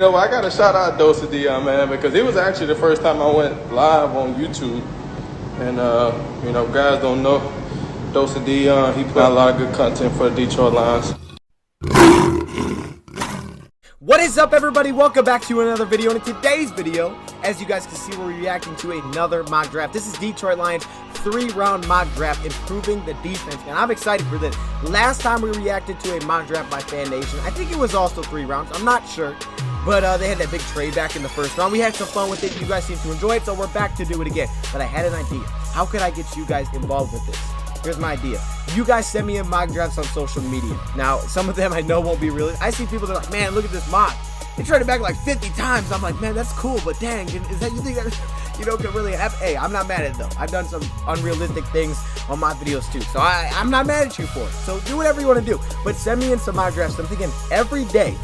You know, I got to shout out DoseOfDion, man, because it was actually the first time I went live on YouTube. And, you know, guys don't know DoseOfDion. He put out a lot of good content for the Detroit Lions. What is up, everybody? Welcome back to another video. And in today's video, as you guys can see, we're reacting to another mock draft. This is Detroit Lions 3-round mock draft, improving the defense. And I'm excited for this. Last time we reacted to a mock draft by Fan Nation, I think it was also 3 rounds. I'm not sure. But they had that big trade back in the first round. We had some fun with it. You guys seem to enjoy it, so we're back to do it again. But I had an idea. How could I get you guys involved with this? Here's my idea. You guys send me in mock drafts on social media. Now, some of them I know won't be real. I see people that are like, man, look at this mock. They traded back like 50 times. I'm like, man, that's cool, but dang, is that, you think that, you know, could really happen? Hey, I'm not mad at it though. I've done some unrealistic things on my videos too, so I'm not mad at you for it. So do whatever you want to do, but send me in some mock drafts. I'm thinking every day,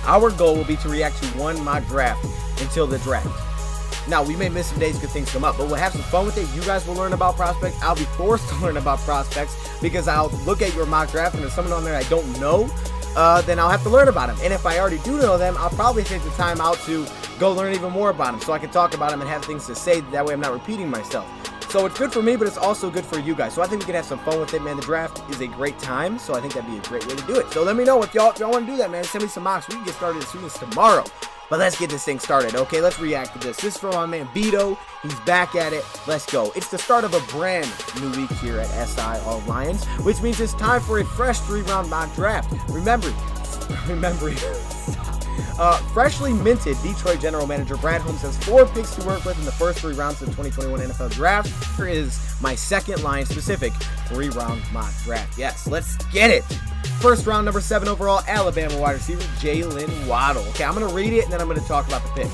our goal will be to react to one mock draft until the draft. Now, we may miss some days because things come up, but we'll have some fun with it. You guys will learn about prospects. I'll be forced to learn about prospects because I'll look at your mock draft and there's someone on there I don't know, then I'll have to learn about them. And if I already do know them, I'll probably take the time out to go learn even more about them so I can talk about them and have things to say. That way I'm not repeating myself. So it's good for me, but it's also good for you guys. So I think we can have some fun with it, man. The draft is a great time, so I think that'd be a great way to do it. So let me know if y'all want to do that, man. Send me some mocks. We can get started as soon as tomorrow. But let's get this thing started, okay? Let's react to this. This is from my man B.do. He's back at it. Let's go. It's the start of a brand new week here at SI All Lions, which means it's time for a fresh 3-round mock draft. Remember, freshly minted Detroit General Manager Brad Holmes has 4 picks to work with in the first 3 rounds of the 2021 NFL Draft. Here is my second Lions-specific 3-round mock draft. Yes, let's get it. First round, number 7 overall, Alabama wide receiver Jalen Waddle. Okay, I'm going to read it, and then I'm going to talk about the pick.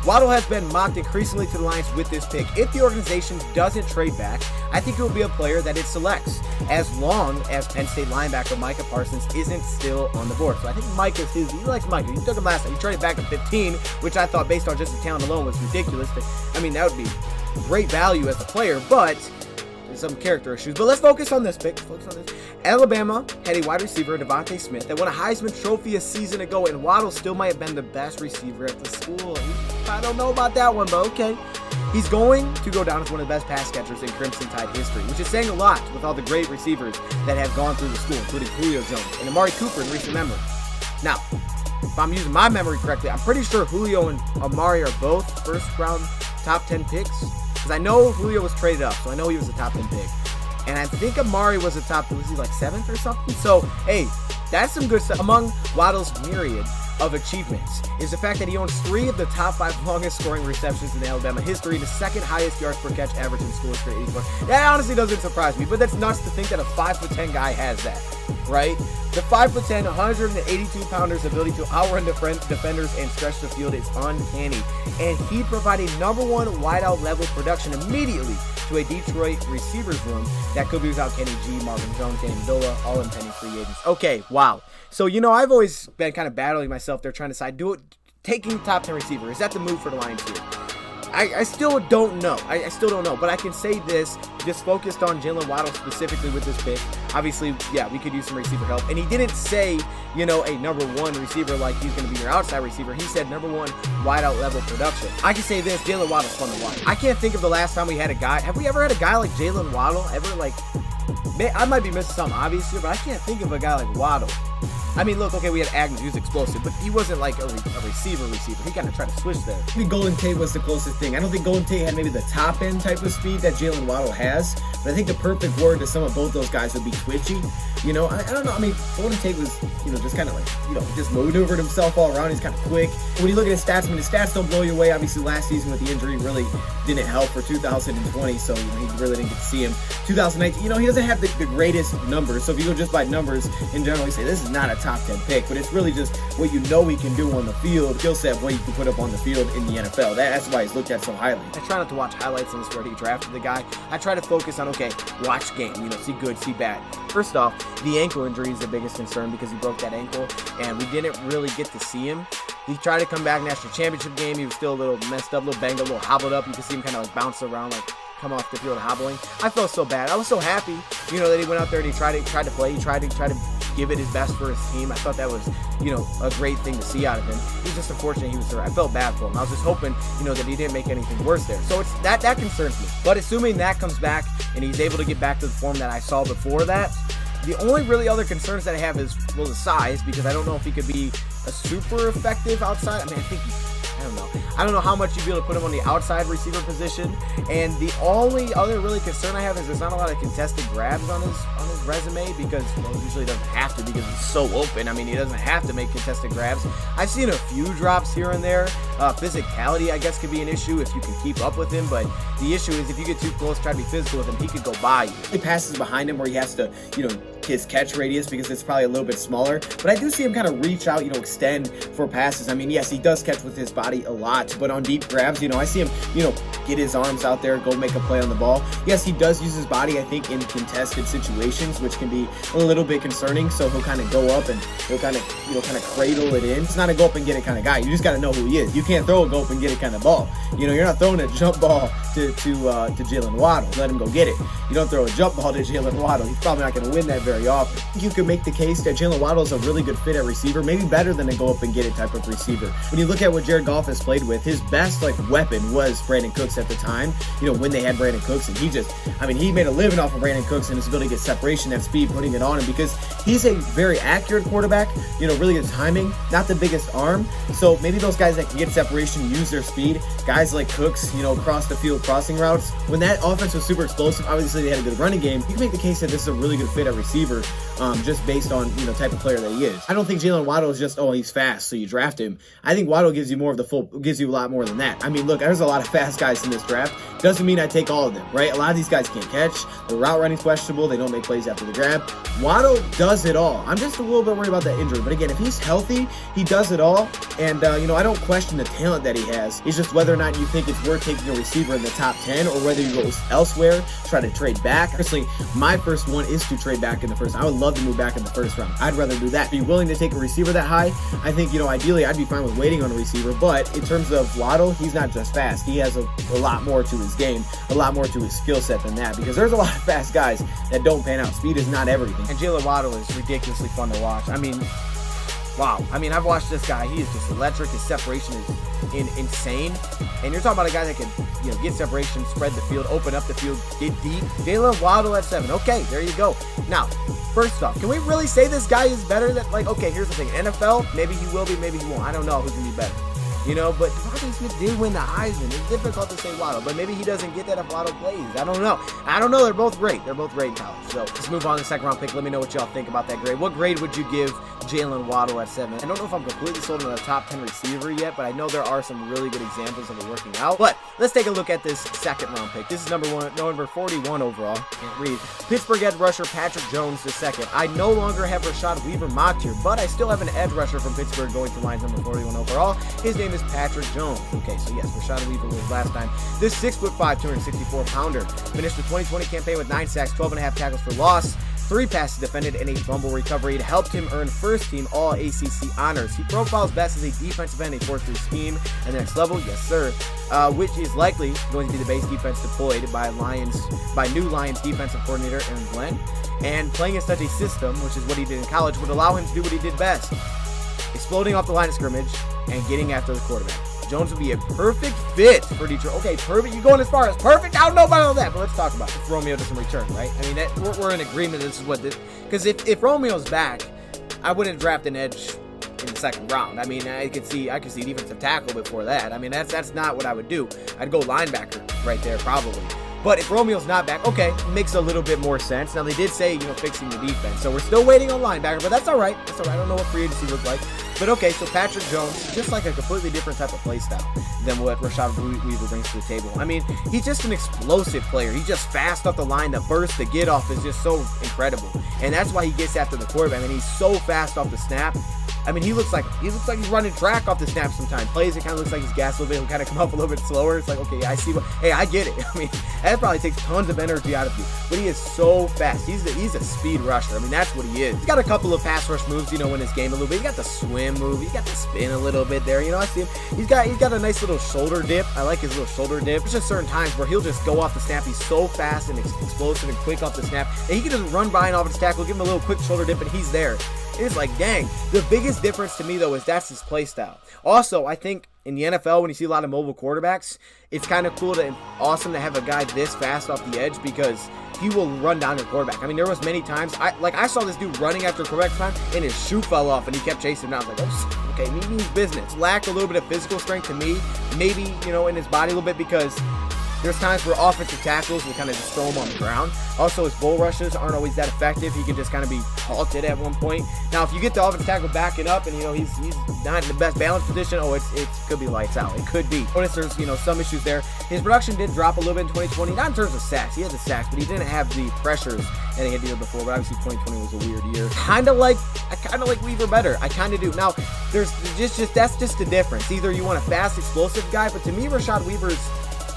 Waddle has been mocked increasingly to the Lions with this pick. If the organization doesn't trade back, I think it will be a player that it selects, as long as Penn State linebacker Micah Parsons isn't still on the board. So I think Micah's his. He likes Micah. He took him last time. He traded back at 15, which I thought, based on just the talent alone, was ridiculous. I mean, that would be great value as a player, but there's some character issues. But let's focus on this pick. Alabama had a wide receiver, Devontae Smith, that won a Heisman Trophy a season ago, and Waddle still might have been the best receiver at the school. I don't know about that one, but okay. He's going to go down as one of the best pass catchers in Crimson Tide history, which is saying a lot with all the great receivers that have gone through the school, including Julio Jones and Amari Cooper in recent memory. Now, if I'm using my memory correctly, I'm pretty sure Julio and Amari are both first-round top 10 picks, because I know Julio was traded up, so I know he was a top 10 pick. And I think Amari was a top, was he like 7th or something? So, hey, that's some good stuff. Among Waddle's myriad of achievements is the fact that he owns 3 of the top 5 longest scoring receptions in Alabama history, the 2nd highest yards per catch average in school history, 84. That honestly doesn't surprise me, but that's nuts to think that a 5'10" guy has that, right? The 5'10", 182-pounder's ability to outrun defenders and stretch the field is uncanny, and he provided number 1 wideout level production immediately to a Detroit receivers room that could be without Kenny G, Marvin Jones, Danny Amendola, all impending free agents. Okay, wow. So, you know, I've always been kind of battling myself there, trying to decide, taking top 10 receiver, is that the move for the Lions here? I still don't know. I still don't know, but I can say this, just focused on Jalen Waddle specifically with this pick. Obviously, yeah, we could use some receiver help. And he didn't say, you know, a number 1 receiver like he's going to be your outside receiver. He said number 1 wideout level production. I can say this, Jalen Waddle's fun to watch. I can't think of the last time we had a guy. Have we ever had a guy like Jalen Waddle? Ever, like, I might be missing something, obviously, but I can't think of a guy like Waddle. I mean, look, okay, we had Agnew, he was explosive, but he wasn't like a receiver. He kind of tried to switch there. I think Golden Tate was the closest thing. I don't think Golden Tate had maybe the top end type of speed that Jalen Waddle has, but I think the perfect word to sum up both those guys would be twitchy. You know, I don't know. I mean, Golden Tate was, you know, just kind of like, you know, just maneuvered himself all around. He's kind of quick. When you look at his stats, I mean, his stats don't blow you away. Obviously, last season with the injury really didn't help for 2020, so you know, he really didn't get to see him. 2019, you know, he doesn't have the greatest numbers, so if you go just by numbers in general, you say this is not a top 10 pick, but it's really just what you know he can do on the field, skill set, what you can put up on the field in the NFL. That's why he's looked at so highly. I try not to watch highlights on this where he drafted the guy. I try to focus on, okay, watch game, you know, see good, see bad. First off, the ankle injury is the biggest concern because he broke that ankle, and we didn't really get to see him. He tried to come back national championship game. He was still a little messed up, a little banged up, a little hobbled up. You can see him kind of like bounce around, like come off the field hobbling. I felt so bad. I was so happy, you know, that he went out there and he tried to play. He tried to give it his best for his team. I thought that was, a great thing to see out of him. It was just unfortunate he was hurt. I felt bad for him. I was just hoping, that he didn't make anything worse there. So it's that concerns me. But assuming that comes back and he's able to get back to the form that I saw before that, the only really other concerns that I have is, well, the size, because I don't know if he could be a super effective outside. I mean, I don't know how much you'd be able to put him on the outside receiver position. And the only other really concern I have is there's not a lot of contested grabs on his resume, because he usually doesn't have to, because he's so open. I mean, he doesn't have to make contested grabs. I've seen a few drops here and there. Physicality, I guess, could be an issue if you can keep up with him, but the issue is if you get too close, try to be physical with him, he could go by you. He passes behind him where he has to, his catch radius, because it's probably a little bit smaller, but I do see him kind of reach out, extend for passes. I mean, yes, he does catch with his body a lot, but on deep grabs, I see him, get his arms out there, go make a play on the ball. Yes, he does use his body, I think, in contested situations, which can be a little bit concerning. So he'll kind of go up and he'll kind of cradle it in. It's not a go up and get it kind of guy. You just got to know who he is. You can't throw a go up and get it kind of ball. You're not throwing a jump ball to Jalen Waddle. Let him go get it. You don't throw a jump ball to Jalen Waddle. He's probably not going to win that very often. You could make the case that Jalen Waddle is a really good fit at receiver, maybe better than a go up and get it type of receiver. When you look at what Jared Goff has played with, his best weapon was Brandon Cooks at the time, when they had Brandon Cooks, and he made a living off of Brandon Cooks and his ability to get separation at speed, putting it on him, because he's a very accurate quarterback, really good timing, not the biggest arm. So maybe those guys that can get separation, use their speed, guys like Cooks, across the field crossing routes, when that offense was super explosive, obviously they had a good running game, you can make the case that this is a really good fit at receiver, just based on, type of player that he is. I don't think Jalen Waddle is just, he's fast, so you draft him. I think Waddle gives you gives you a lot more than that. I mean, look, there's a lot of fast guys in this draft. Doesn't mean I take all of them, right? A lot of these guys can't catch. The route running's questionable. They don't make plays after the grab. Waddle does it all. I'm just a little bit worried about that injury. But again, if he's healthy, he does it all. And, I don't question the talent that he has. It's just whether or not you think it's worth taking a receiver in the top 10 or whether you go elsewhere, try to trade back. Personally, my first one is to trade back in the first. I would love to move back in the first round. I'd rather do that. Be willing to take a receiver that high? I think, ideally I'd be fine with waiting on a receiver. But in terms of Waddle, he's not just fast. He has a lot more to his game, a lot more to his skill set than that, because there's a lot of fast guys that don't pan out. Speed is not everything. And Jalen Waddle is ridiculously fun to watch. I mean, wow. I mean, I've watched this guy. He is just electric. His separation is insane. And you're talking about a guy that can, get separation, spread the field, open up the field, get deep. Jalen Waddle at 7. Okay, there you go. Now, first off, can we really say this guy is better than, okay, here's the thing. NFL, maybe he will be, maybe he won't. I don't know who's going to be better. But Devontae Smith did win the Heisman. It's difficult to say Waddle, but maybe he doesn't get that if Waddle plays. I don't know. They're both great. They're both great in college. So let's move on to the second round pick. Let me know what y'all think about that grade. What grade would you give Jalen Waddle at 7? I don't know if I'm completely sold on a top 10 receiver yet, but I know there are some really good examples of it working out. But let's take a look at this second round pick. This is number 41 overall. Can't read. Pittsburgh edge rusher Patrick Jones II. I no longer have Rashad Weaver mocked here, but I still have an edge rusher from Pittsburgh going to Lions number 41 overall. His name is Patrick Jones. Okay, so yes, Rashad Weaver was last time. This 6'5", 264-pounder finished the 2020 campaign with 9 sacks, 12.5 tackles for loss, 3 passes defended, and a fumble recovery. It helped him earn first-team All-ACC honors. He profiles best as a defensive end, a 4-3 scheme at the next level, yes sir, which is likely going to be the base defense deployed by new Lions defensive coordinator Aaron Glenn. And playing in such a system, which is what he did in college, would allow him to do what he did best: exploding off the line of scrimmage and getting after the quarterback. Jones would be a perfect fit for Detroit. Okay, perfect. You're going as far as perfect? I don't know about all that, but let's talk about it. If Romeo doesn't return, right? I mean, we're in agreement. This is what this. Because if Romeo's back, I wouldn't draft an edge in the second round. I mean, I could see defensive tackle before that. I mean, that's not what I would do. I'd go linebacker right there probably. But if Romeo's not back, okay, makes a little bit more sense. Now, they did say, fixing the defense. So we're still waiting on linebacker, but that's all right. That's all right. I don't know what free agency looks like. But okay, so Patrick Jones, just like a completely different type of play style than what Rashad Weaver brings to the table. I mean, he's just an explosive player. He's just fast off the line. The burst, the get off is just so incredible. And that's why he gets after the quarterback. I mean, he's so fast off the snap. I mean, he looks like he's running track off the snap sometimes. Plays, it kind of looks like he's gassed a little bit. He'll kind of come up a little bit slower. It's like, okay, I see hey, I get it. I mean, that probably takes tons of energy out of you. But he is so fast. He's a speed rusher. I mean, that's what he is. He's got a couple of pass rush moves, in his game a little bit. He's got the swim move. He's got the spin a little bit there. I see him. He's got a nice little shoulder dip. I like his little shoulder dip. There's just certain times where he'll just go off the snap. He's so fast and explosive and quick off the snap. And he can just run by an offensive tackle, give him a little quick shoulder dip, and he's there. It's like, dang. The biggest difference to me, though, is that's his play style. Also, I think in the NFL, when you see a lot of mobile quarterbacks, it's kind of cool and awesome to have a guy this fast off the edge because he will run down your quarterback. I mean, there was many times, I saw this dude running after quarterback time, and his shoe fell off, and he kept chasing him down. I was like, oh, okay, he means business. Lack a little bit of physical strength to me, maybe, in his body a little bit because there's times where offensive tackles will kind of just throw him on the ground. Also, his bull rushes aren't always that effective. He can just kind of be halted at one point. Now, if you get the offensive tackle backing up and, he's not in the best balance position, it could be lights out. It could be. Notice there's, some issues there. His production did drop a little bit in 2020, not in terms of sacks. He had the sacks, but he didn't have the pressures that he had the year before. But obviously, 2020 was a weird year. I kind of like Weaver better. I kind of do. Now, that's just the difference. Either you want a fast, explosive guy, but to me,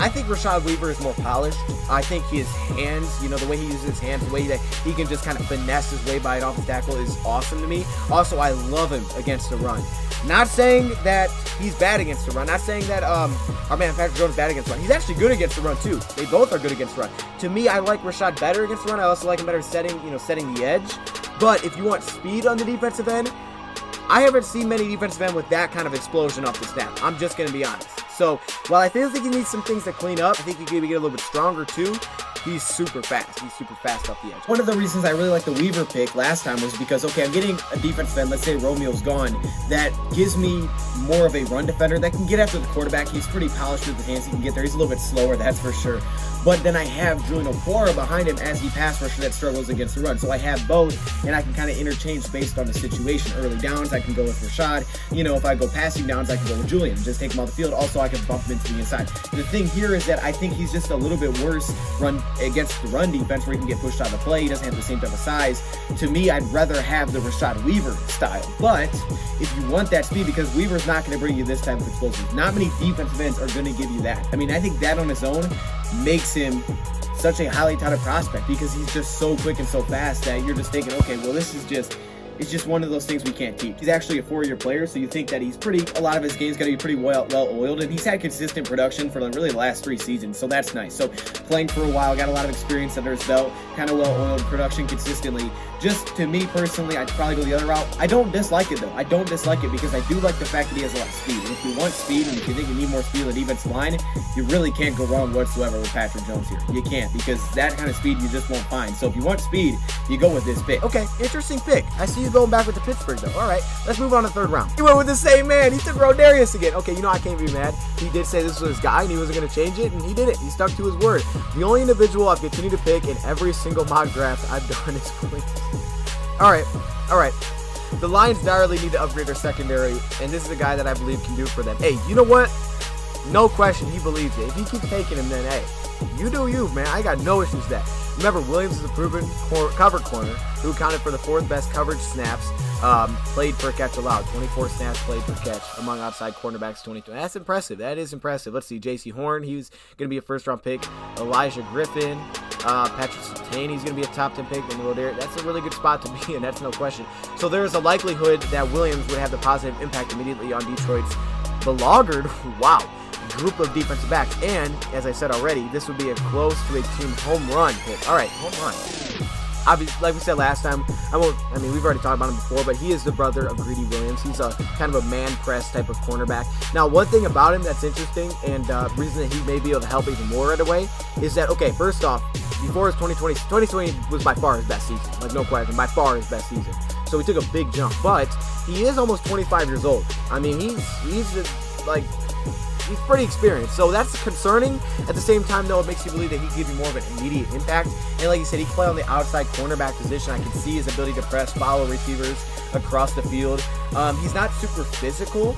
I think Rashad Weaver is more polished. I think his hands, the way he uses his hands, the way that he can just kind of finesse his way by an offensive tackle is awesome to me. Also, I love him against the run. Not saying that he's bad against the run. Not saying that our man Patrick Jones is bad against the run. He's actually good against the run too. They both are good against the run. To me, I like Rashad better against the run. I also like him better setting the edge. But if you want speed on the defensive end, I haven't seen many defensive end with that kind of explosion off the snap. I'm just going to be honest. So, while I think he needs some things to clean up, I think he could get a little bit stronger too. He's super fast. He's super fast off the edge. One of the reasons I really like the Weaver pick last time was because, okay, I'm getting a defensive end, let's say Romeo's gone, that gives me more of a run defender that can get after the quarterback. He's pretty polished with the hands. He can get there. He's a little bit slower, that's for sure. But then I have Julian Okwara behind him as the pass rusher that struggles against the run. So I have both, and I can kind of interchange based on the situation. Early downs, I can go with Rashad. If I go passing downs, I can go with Julian. Just take him off the field. Also, I can bump him into the inside. The thing here is that I think he's just a little bit worse against the run defense where he can get pushed out of the play. He doesn't have the same type of size. To me, I'd rather have the Rashad Weaver style. But if you want that speed, because Weaver's not going to bring you this type of explosive. Not many defensive ends are going to give you that. I mean, I think that on his own makes him such a highly touted prospect because he's just so quick and so fast that you're just thinking, okay, well, it's just one of those things we can't teach. He's actually a 4-year player, so you think that a lot of his game's got to be pretty well-oiled, and he's had consistent production for really the last 3 seasons, so that's nice. So playing for a while, got a lot of experience under his belt, kind of well-oiled production consistently. Just to me personally, I'd probably go the other route. I don't dislike it, though. I don't dislike it because I do like the fact that he has a lot of speed. And if you want speed and if you think you need more speed on the defensive line, you really can't go wrong whatsoever with Patrick Jones here. You can't, because that kind of speed you just won't find. So if you want speed, you go with this pick. Okay, interesting pick. I see you going back with the Pittsburgh, though. All right, let's move on to the 3rd round. He went with the same man. He took Rodarius again. Okay, I can't be mad. He did say this was his guy, and he wasn't going to change it, and he did it. He stuck to his word. The only individual I've continued to pick in every single mock draft I've done is Williams. All right. The Lions direly need to upgrade their secondary, and this is a guy that I believe can do it for them. Hey, you know what? No question, he believes it. If he keeps taking him, then hey, you do you, man. I got no issues with that. Remember, Williams is a proven covered corner who accounted for the 4th best coverage snaps played per catch allowed. 24 snaps played per catch among outside cornerbacks 22. That's impressive. That is impressive. Let's see. J.C. Horn, he was going to be a first-round pick. Elijah Griffin, Patrick Surtain, he's going to be a top 10 pick. And that's a really good spot to be in. That's no question. So there's a likelihood that Williams would have the positive impact immediately on Detroit's beleaguered, group of defensive backs. And, as I said already, this would be close to a team home run pick. All right, home run. Obviously, like we said last time, we've already talked about him before, but he is the brother of Greedy Williams. He's a kind of a man press type of cornerback. Now, one thing about him that's interesting, and reason that he may be able to help even more right away, is that, okay, first off, before his 2020 was by far his best season. Like, no question, by far his best season. So he took a big jump, but he is almost 25 years old. I mean, he's pretty experienced, so that's concerning. At the same time, though, it makes you believe that he can give you more of an immediate impact. And like you said, he can play on the outside cornerback position. I can see his ability to press, follow receivers across the field. He's not super physical.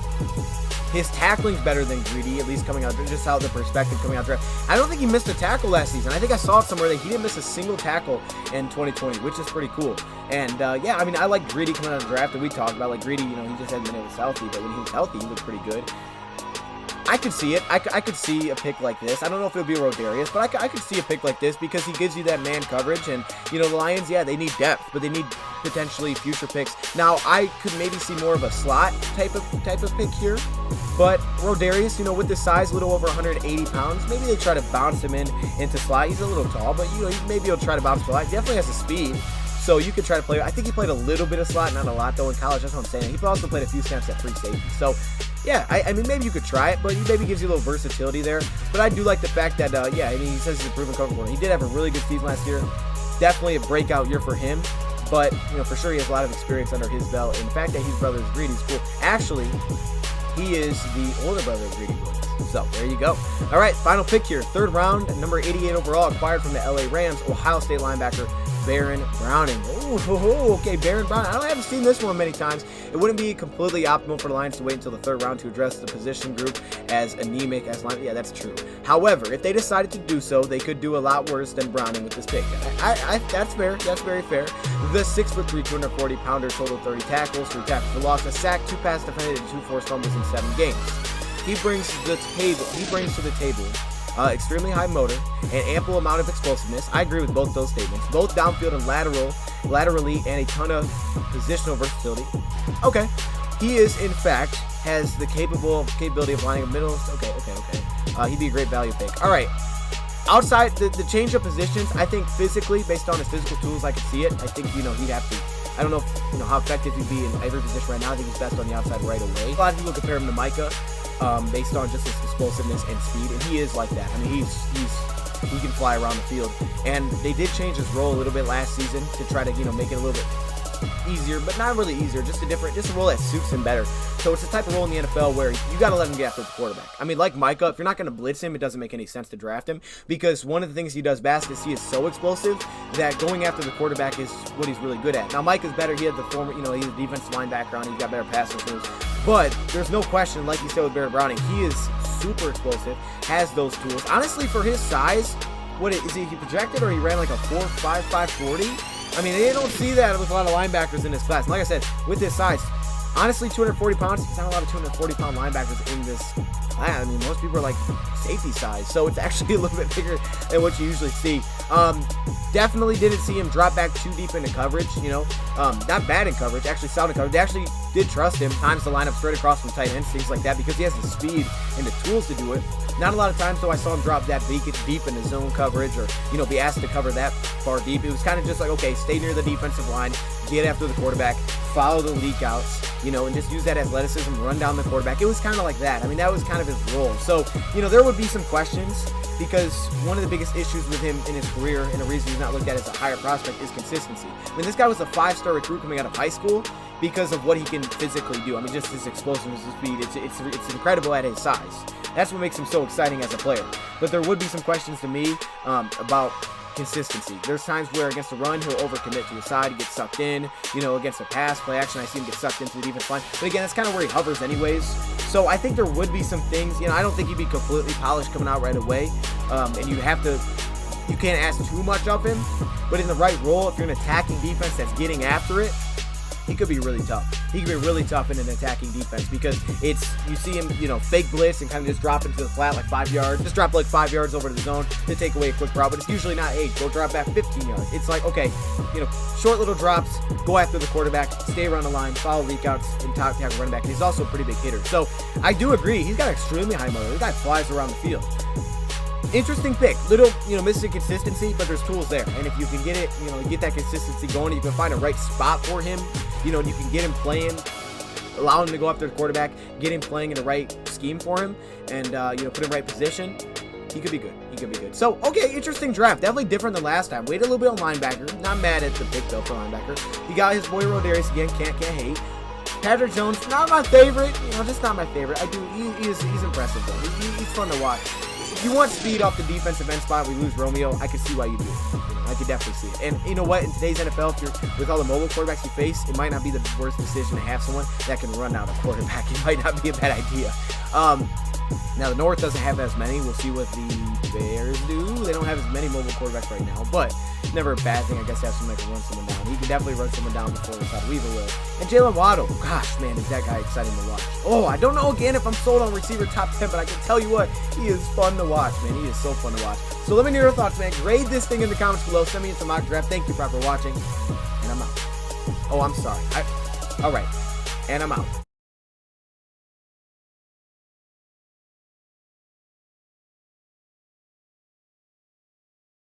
His tackling's better than Greedy, at least coming out, just how the perspective coming out draft. I don't think he missed a tackle last season. I think I saw it somewhere that he didn't miss a single tackle in 2020, which is pretty cool. And yeah, I mean, I like Greedy coming out of the draft, and we talked about, like, Greedy, you know, he just hasn't been able to healthy, but when he was healthy, he looked pretty good. I could see it. I could see a pick like this. I don't know if it would be Rodarius, but I could see a pick like this because he gives you that man coverage. And, you know, the Lions, yeah, they need depth, but they need potentially future picks. Now, I could maybe see more of a slot type of pick here. But Rodarius, you know, with the size, a little over 180 pounds, maybe they try to bounce him into slot. He's a little tall, but, you know, maybe he'll try to bounce slot. He definitely has the speed. So you could try to play. I think he played a little bit of slot, not a lot though in college. That's what I'm saying. He also played a few snaps at free safety. So yeah, I mean, maybe you could try it, but he maybe gives you a little versatility there. But I do like the fact that yeah, I mean, he says he's a proven cover corner. He did have a really good season last year. Definitely a breakout year for him. But you know, for sure he has a lot of experience under his belt. And the fact that his brother is Greedy is cool. Actually, he is the older brother of Greedy Williams. So there you go. All right, final pick here, 3rd round, number 88 overall, acquired from the LA Rams, Ohio State linebacker Baron Browning. Oh, okay, Baron Browning. I haven't seen this one many times. It wouldn't be completely optimal for the Lions to wait until the 3rd round to address the position group as anemic as line. Yeah, that's true. However, if they decided to do so, they could do a lot worse than Browning with this pick. That's fair. That's very fair. The 6'3", 240-pounder, total 30 tackles, 3 tackles for loss, a sack, 2 pass defended, and 2 forced fumbles in 7 games. He brings to the table extremely high motor and ample amount of explosiveness. I agree with both those statements. Both downfield and laterally, and a ton of positional versatility. Okay. He is, in fact, has the capability of lining up middle. Okay. He'd be a great value pick. All right. Outside the change of positions, I think physically, based on his physical tools, I can see it. I think, you know, he'd have to. I don't know if, you know, how effective he'd be in every position right now. I think he's best on the outside right away. A lot of people compare him to Micah. Based on just his explosiveness and speed, and he is like that. I mean, he can fly around the field, and they did change his role a little bit last season to try to, you know, make it a little bit easier, but not really easier, just a role that suits him better. So it's the type of role in the NFL where you got to let him get after the quarterback. I mean, like Micah, if you're not going to blitz him, it doesn't make any sense to draft him, because one of the things he does best is he is so explosive that going after the quarterback is what he's really good at. Now, Micah's better. He had the former, you know, he's a defensive line background. He's got better passing moves. But there's no question, like you said with Baron Browning, he is super explosive, has those tools. Honestly, for his size, is he projected, or he ran like a 4.5, 5.40? I mean, they don't see that with a lot of linebackers in this class. And like I said, with his size, honestly, 240 pounds, there's not a lot of 240-pound linebackers in this class. I mean, most people are like safety size, so it's actually a little bit bigger than what you usually see. Definitely didn't see him drop back too deep into coverage, you know. Not bad in coverage, actually sound in coverage. They actually did trust him times to line up straight across from tight ends, things like that, because he has the speed and the tools to do it. Not a lot of times, though, I saw him drop that deep in his zone coverage, or, you know, be asked to cover that far deep. It was kind of just like, okay, stay near the defensive line, get after the quarterback, follow the leak outs, you know, and just use that athleticism, run down the quarterback. It was kind of like that. I mean, that was kind of his role. So, you know, there would be some questions, because one of the biggest issues with him in his career, and a reason he's not looked at as a higher prospect, is consistency. I mean, this guy was a 5-star recruit coming out of high school because of what he can physically do. I mean, just his explosiveness, his speed, it's incredible at his size. That's what makes him so exciting as a player. But there would be some questions to me about consistency. There's times where against the run, he'll overcommit to the side, he gets sucked in. You know, against the pass, play action, I see him get sucked into the defense line. But again, that's kind of where he hovers anyways. So I think there would be some things, you know, I don't think he'd be completely polished coming out right away. And you can't ask too much of him. But in the right role, if you're an attacking defense that's getting after it, he could be really tough. He could be really tough in an attacking defense, because you see him, you know, fake blitz and kind of just drop into the flat like 5 yards. Just drop like 5 yards over to the zone to take away a quick route, but it's usually not 8. Go drop back 15 yards. It's like, okay, you know, short little drops, go after the quarterback, stay around the line, follow leak outs, and tackle running back. And he's also a pretty big hitter. So I do agree. He's got extremely high motor. This guy flies around the field. Interesting pick. Little, you know, missing consistency, but there's tools there. And if you can get it, you know, get that consistency going, you can find a right spot for him. You know, you can get him playing, allow him to go after the quarterback, get him playing in the right scheme for him, and, you know, put him in the right position. He could be good. He could be good. So, okay, interesting draft. Definitely different than last time. Waited a little bit on linebacker. Not mad at the pick, though, for linebacker. He got his boy Rodarius again. Can't hate. Patrick Jones, not my favorite. You know, just not my favorite. He's impressive, though. He's fun to watch. If you want speed off the defensive end spot, we lose Romeo. I can see why you do it. You know, I could definitely see it. And you know what? In today's NFL, if you're with all the mobile quarterbacks you face, it might not be the worst decision to have someone that can run out a quarterback. It might not be a bad idea. Now, the North doesn't have as many. We'll see what the Bears do. They don't have as many mobile quarterbacks right now, but never a bad thing. I guess that's somebody can run someone down. He can definitely run someone down before Rashad Weaver will. And Jalen Waddle, gosh, man, is that guy exciting to watch. Oh, I don't know again if I'm sold on receiver top 10, but I can tell you what, he is fun to watch, man. He is so fun to watch. So let me know your thoughts, man. Grade this thing in the comments below. Send me some mock draft. Thank you for watching, and I'm out. Oh, I'm sorry. All right, and I'm out.